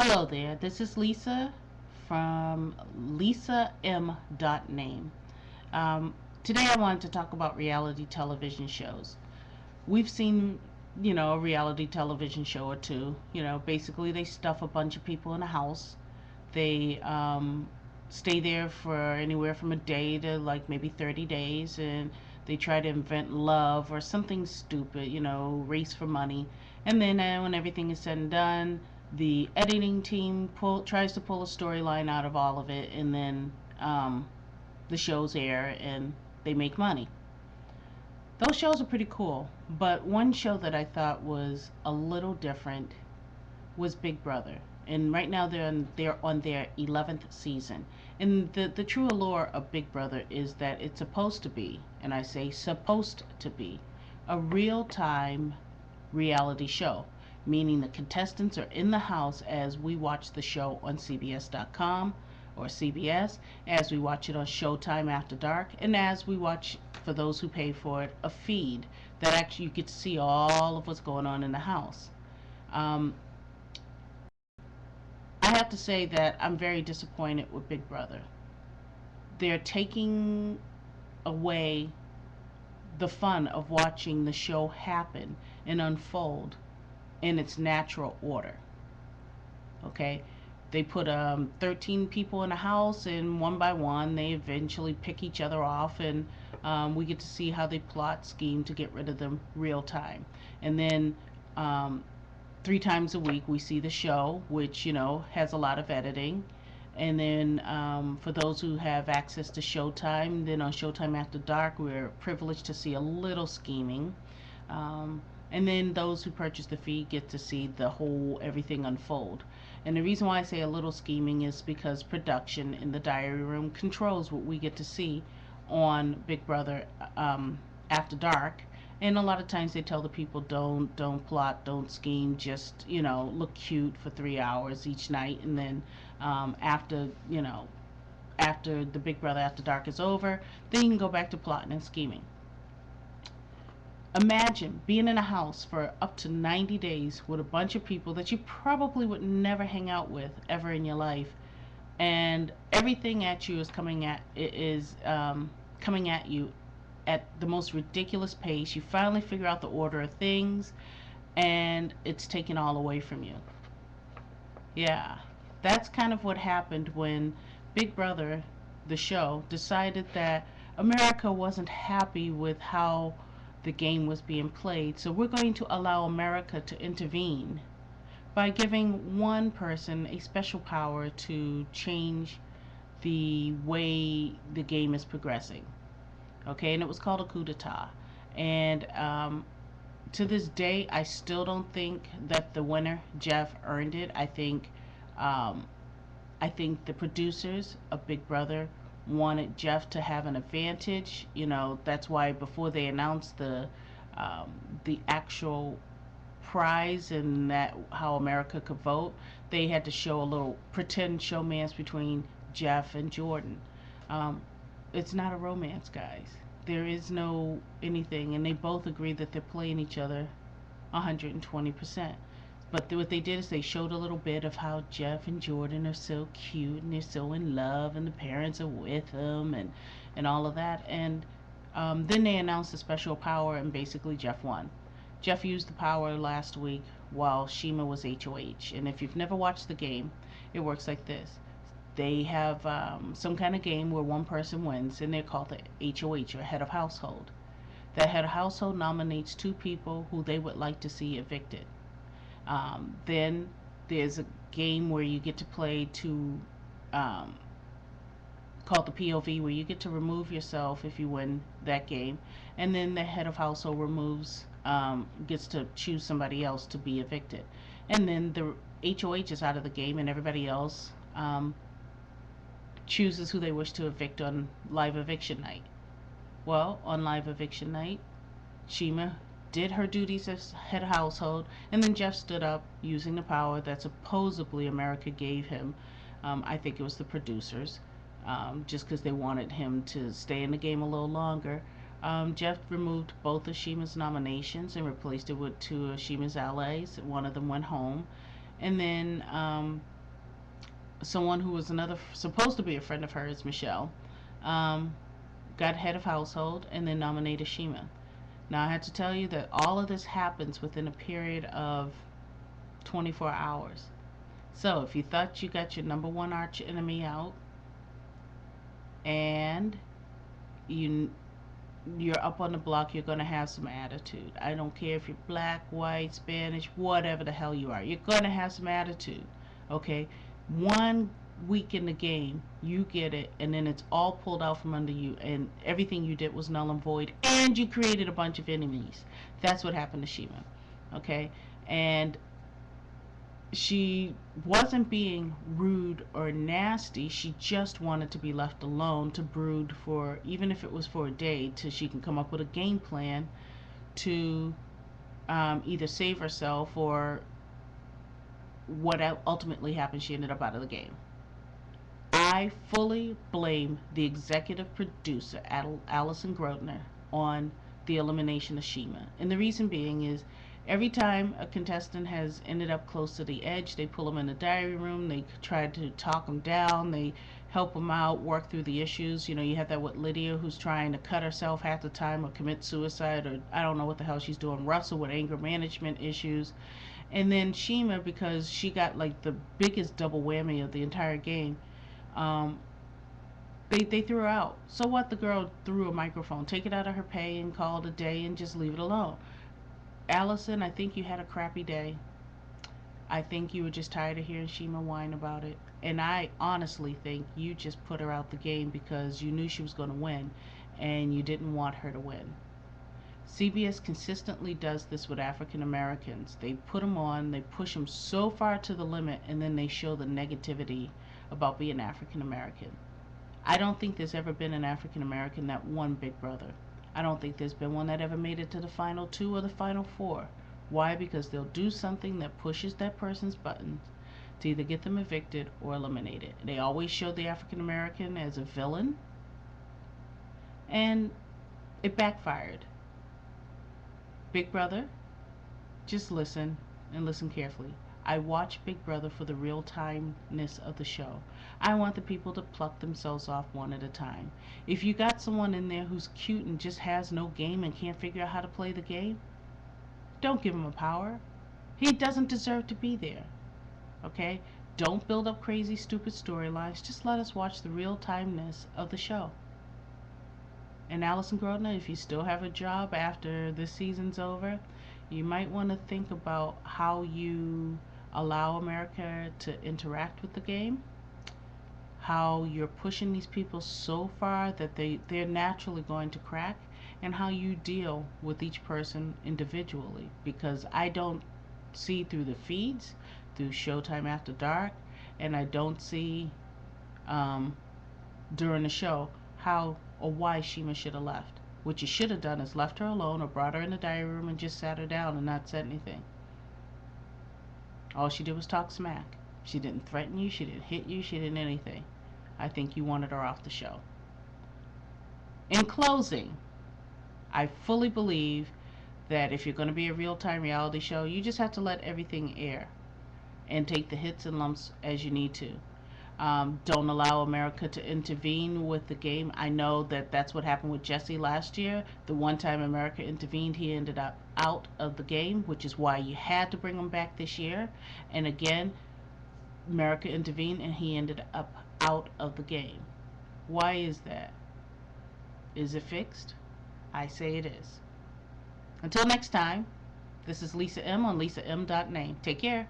Hello there, this is Lisa from LisaM.name. Um, Today I wanted to talk about reality television shows. We've seen, a reality television show or two. Basically they stuff a bunch of people in a house. They stay there for anywhere from a day to like maybe 30 days, and they try to invent love or something stupid, race for money. And then when everything is said and done, the editing team tries to pull a storyline out of all of it, and then the shows air and they make money. Those shows are pretty cool, but one show that I thought was a little different was Big Brother. And right now they're on their 11th season. And the true allure of Big Brother is that it's supposed to be, and I say supposed to be, a real-time reality show, meaning the contestants are in the house as we watch the show on CBS.com or CBS, as we watch it on Showtime After Dark, and as we watch, for those who pay for it, a feed that actually you get to see all of what's going on in the house. Um, I have to say that I'm very disappointed with Big Brother. They're taking away the fun of watching the show happen and unfold in its natural order. Okay? They put 13 people in a house, and one by one, they eventually pick each other off, and we get to see how they plot, scheme to get rid of them real time. And then 3 times a week we see the show, which has a lot of editing. And then for those who have access to Showtime, then on Showtime After Dark, we're privileged to see a little scheming. um, and then those who purchase the feed get to see the whole everything unfold. And the reason why I say a little scheming is because production in the diary room controls what we get to see on Big Brother After Dark. And a lot of times they tell the people, don't plot, don't scheme, just look cute for 3 hours each night, and then after the Big Brother After Dark is over, then you can go back to plotting and scheming. Imagine being in a house for up to 90 days with a bunch of people that you probably would never hang out with ever in your life, and everything at you is coming at you at the most ridiculous pace. You finally figure out the order of things, and it's taken all away from you. Yeah, that's kind of what happened when Big Brother, the show, decided that America wasn't happy with how the game was being played. So we're going to allow America to intervene by giving one person a special power to change the way the game is progressing. Okay, and it was called a coup d'etat. And to this day, I still don't think that the winner, Jeff, earned it. Um, I think the producers of Big Brother wanted Jeff to have an advantage. That's why before they announced the actual prize and that how America could vote, they had to show a little pretend showmance between Jeff and Jordan. Um, it's not a romance, guys. There is no anything, and they both agree that they're playing each other 120%. But what they did is they showed a little bit of how Jeff and Jordan are so cute and they're so in love, and the parents are with them, and all of that. And then they announced the special power, and basically Jeff won. Jeff used the power last week while Shima was HOH. And if you've never watched the game, it works like this. They have some kind of game where one person wins, and they're called the HOH, or head of household. That head of household nominates 2 people who they would like to see evicted. Then there's a game where you get to play um, called the POV, where you get to remove yourself if you win that game, and then the head of household gets to choose somebody else to be evicted, and then the HOH is out of the game, and everybody else chooses who they wish to evict on live eviction night. Well, on live eviction night, Shima did her duties as head of household, and then Jeff stood up using the power that supposedly America gave him. I think it was the producers, just because they wanted him to stay in the game a little longer. Jeff removed both of Shima's nominations and replaced it with 2 of Shima's allies. One of them went home, And then someone who was another supposed to be a friend of hers, Michelle, um, got head of household and then nominated Shima. Now I had to tell you that all of this happens within a period of 24 hours. So if you thought you got your number one arch enemy out and you you're up on the block, you're gonna have some attitude. I don't care if you're black, white, Spanish, whatever the hell you are. You're gonna have some attitude. Okay? One week in the game, you get it, and then it's all pulled out from under you, and everything you did was null and void, and you created a bunch of enemies. That's what happened to Shima. Okay? And she wasn't being rude or nasty. She just wanted to be left alone to brood for, even if it was for a day, till she can come up with a game plan to either save herself or what ultimately happened. She ended up out of the game. I fully blame the executive producer, Allison Grotner, on the elimination of Shima. And the reason being is every time a contestant has ended up close to the edge, they pull them in the diary room, they try to talk them down, they help them out, work through the issues. You know, you have that with Lydia, who's trying to cut herself half the time or commit suicide, or I don't know what the hell she's doing. Russell with anger management issues. And then Shima, because she got like the biggest double whammy of the entire game, um, they threw her out. So what? The girl threw a microphone. Take it out of her pay and call it a day and just leave it alone. Allison, I think you had a crappy day. I think you were just tired of hearing Shima whine about it. And I honestly think you just put her out the game because you knew she was going to win and you didn't want her to win. CBS consistently does this with African Americans. They put them on, they push them so far to the limit, and then they show the negativity about being African American. I don't think there's ever been an African American that won Big Brother. I don't think there's been one that ever made it to the final two or the final four. Why? Because they'll do something that pushes that person's buttons to either get them evicted or eliminated. They always show the African American as a villain, and it backfired. Big Brother, just listen and listen carefully. I watch Big Brother for the real timeness of the show. I want the people to pluck themselves off one at a time. If you got someone in there who's cute and just has no game and can't figure out how to play the game, don't give him a power. He doesn't deserve to be there. Okay? Don't build up crazy, stupid storylines. Just let us watch the real timeness of the show. And Allison Grosvenor, if you still have a job after this season's over, you might want to think about how you allow America to interact with the game, how you're pushing these people so far that they're naturally going to crack, and how you deal with each person individually. Because I don't see through the feeds, through Showtime After Dark, and I don't see during the show how or why Shima should have left. What you should have done is left her alone or brought her in the diary room and just sat her down and not said anything. All she did was talk smack. She didn't threaten you, she didn't hit you, she didn't anything. I think you wanted her off the show. In closing, I fully believe that if you're going to be a real-time reality show, you just have to let everything air and take the hits and lumps as you need to. Don't allow America to intervene with the game. I know that that's what happened with Jesse last year. The one time America intervened, he ended up out of the game, which is why you had to bring him back this year. And again, America intervened and he ended up out of the game. Why is that? Is it fixed? I say it is. Until next time, this is Lisa M on LisaM.name. Take care.